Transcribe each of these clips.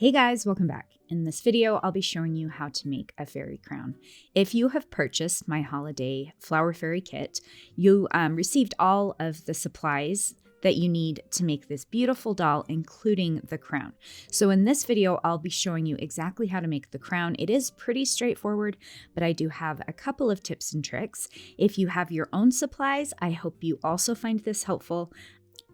Hey guys, welcome back. In this video, I'll be showing you how to make a fairy crown. If you have purchased my holiday flower fairy kit, you received all of the supplies that you need to make this beautiful doll, including the crown. So in this video, I'll be showing you exactly how to make the crown. It is pretty straightforward, but I do have a couple of tips and tricks. If you have your own supplies, I hope you also find this helpful.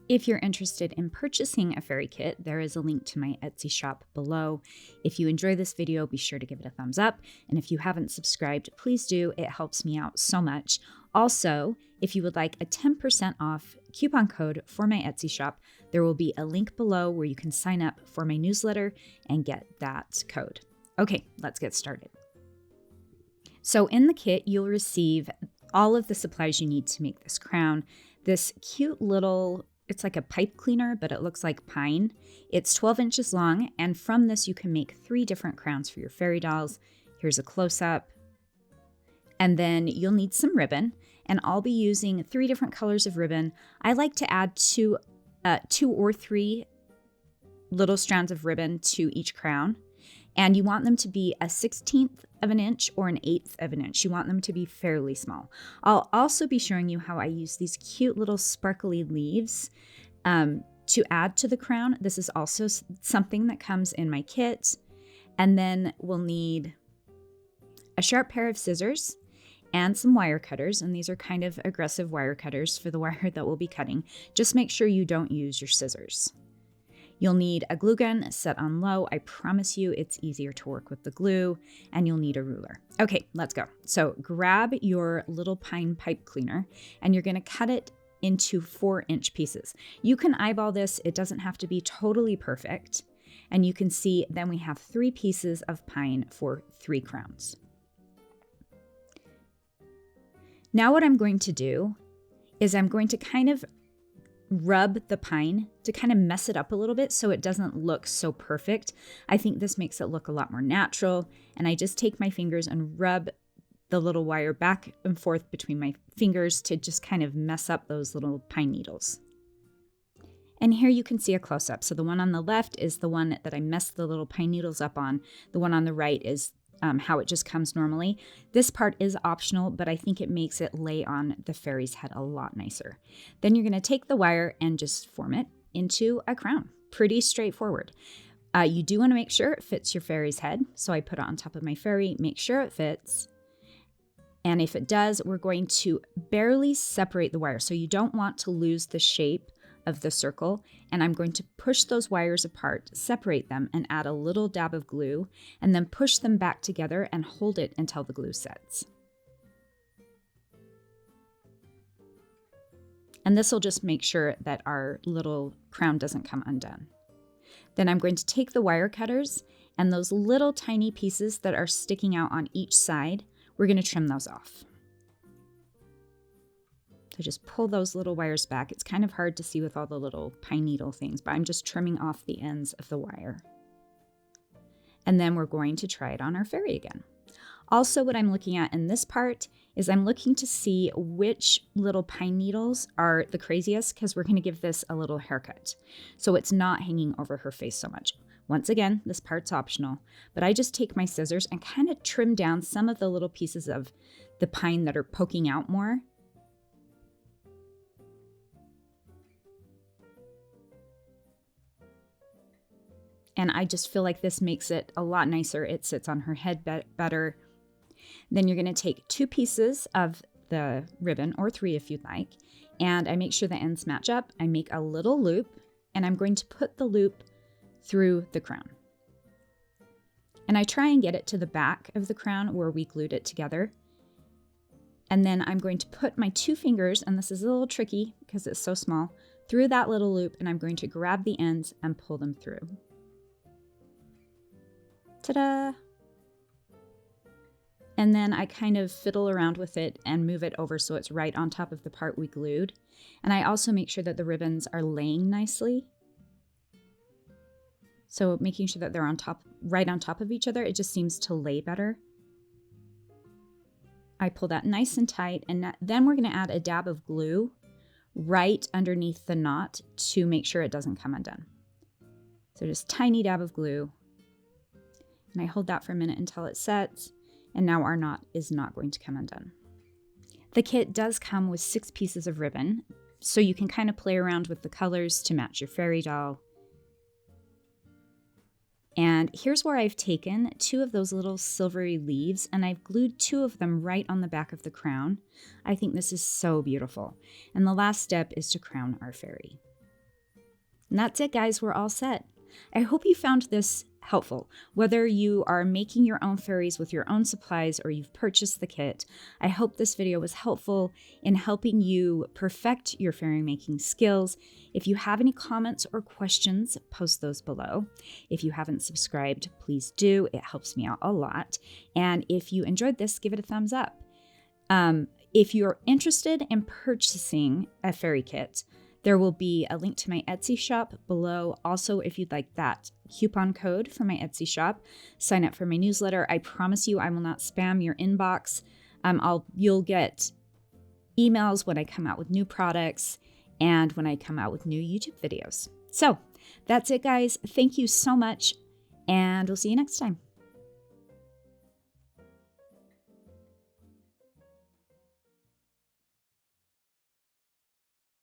If you're interested in purchasing a fairy kit, there is a link to my Etsy shop below. If you enjoy this video, be sure to give it a thumbs up. And if you haven't subscribed, please do. It helps me out so much. Also, if you would like a 10% off coupon code for my Etsy shop, there will be a link below where you can sign up for my newsletter and get that code. Okay, let's get started. So in the kit, you'll receive all of the supplies you need to make this crown. This cute little It's like a pipe cleaner, but it looks like pine. It's 12 inches long, and from this you can make 3 different crowns for your fairy dolls. Here's a close-up. And then you'll need some ribbon, and I'll be using 3 different colors of ribbon. I like to add two or three little strands of ribbon to each crown. And you want them to be a 1/16 of an inch or an 1/8 of an inch. You want them to be fairly small. I'll also be showing you how I use these cute little sparkly leaves to add to the crown. This is also something that comes in my kit. And then we'll need a sharp pair of scissors and some wire cutters. And these are kind of aggressive wire cutters for the wire that we'll be cutting. Just make sure you don't use your scissors. You'll need a glue gun set on low. I promise you it's easier to work with the glue, and you'll need a ruler. Okay, let's go. So grab your little pine pipe cleaner, and you're gonna cut it into 4-inch pieces. You can eyeball this. It doesn't have to be totally perfect. And you can see then we have 3 pieces of pine for 3 crowns. Now what I'm going to do is I'm going to kind of rub the pine to kind of mess it up a little bit so it doesn't look so perfect. I think this makes it look a lot more natural. And I just take my fingers and rub the little wire back and forth between my fingers to just kind of mess up those little pine needles. And here you can see a close-up. So the one on the left is the one that I messed the little pine needles up on. The one on the right is how it just comes normally. This part is optional, but I think it makes it lay on the fairy's head a lot nicer. Then you're going to take the wire and just form it into a crown. Pretty straightforward. You do want to make sure it fits your fairy's head. So I put it on top of my fairy, make sure it fits. And if it does, we're going to barely separate the wire. So you don't want to lose the shape of the circle, and I'm going to push those wires apart, separate them, and add a little dab of glue, and then push them back together and hold it until the glue sets. And this will just make sure that our little crown doesn't come undone. Then I'm going to take the wire cutters, and those little tiny pieces that are sticking out on each side, we're going to trim those off. So just pull those little wires back. It's kind of hard to see with all the little pine needle things, but I'm just trimming off the ends of the wire. And then we're going to try it on our fairy again. Also, what I'm looking at in this part is I'm looking to see which little pine needles are the craziest, because we're going to give this a little haircut. So it's not hanging over her face so much. Once again, this part's optional, but I just take my scissors and kind of trim down some of the little pieces of the pine that are poking out more. And I just feel like this makes it a lot nicer. It sits on her head better. Then you're going to take 2 pieces of the ribbon, or 3 if you'd like, and I make sure the ends match up. I make a little loop, and I'm going to put the loop through the crown. And I try and get it to the back of the crown where we glued it together. And then I'm going to put my 2 fingers, and this is a little tricky because it's so small, through that little loop, and I'm going to grab the ends and pull them through. Ta-da! And then I kind of fiddle around with it and move it over so it's right on top of the part we glued. And I also make sure that the ribbons are laying nicely. So making sure that they're right on top of each other, it just seems to lay better. I pull that nice and tight, and then we're going to add a dab of glue right underneath the knot to make sure it doesn't come undone. So just tiny dab of glue And I hold that for a minute until it sets, and now our knot is not going to come undone. The kit does come with 6 pieces of ribbon, so you can kind of play around with the colors to match your fairy doll. And here's where I've taken 2 of those little silvery leaves and I've glued 2 of them right on the back of the crown. I think this is so beautiful. And the last step is to crown our fairy. And that's it, guys. We're all set. I hope you found this helpful. Whether you are making your own fairies with your own supplies or you've purchased the kit, I hope this video was helpful in helping you perfect your fairy making skills. If you have any comments or questions, post those below. If you haven't subscribed, please do. It helps me out a lot. And if you enjoyed this, give it a thumbs up. If you're interested in purchasing a fairy kit, there will be a link to my Etsy shop below. Also, if you'd like that coupon code for my Etsy shop, sign up for my newsletter. I promise you I will not spam your inbox. You'll get emails when I come out with new products and when I come out with new YouTube videos. So that's it, guys. Thank you so much, and we'll see you next time.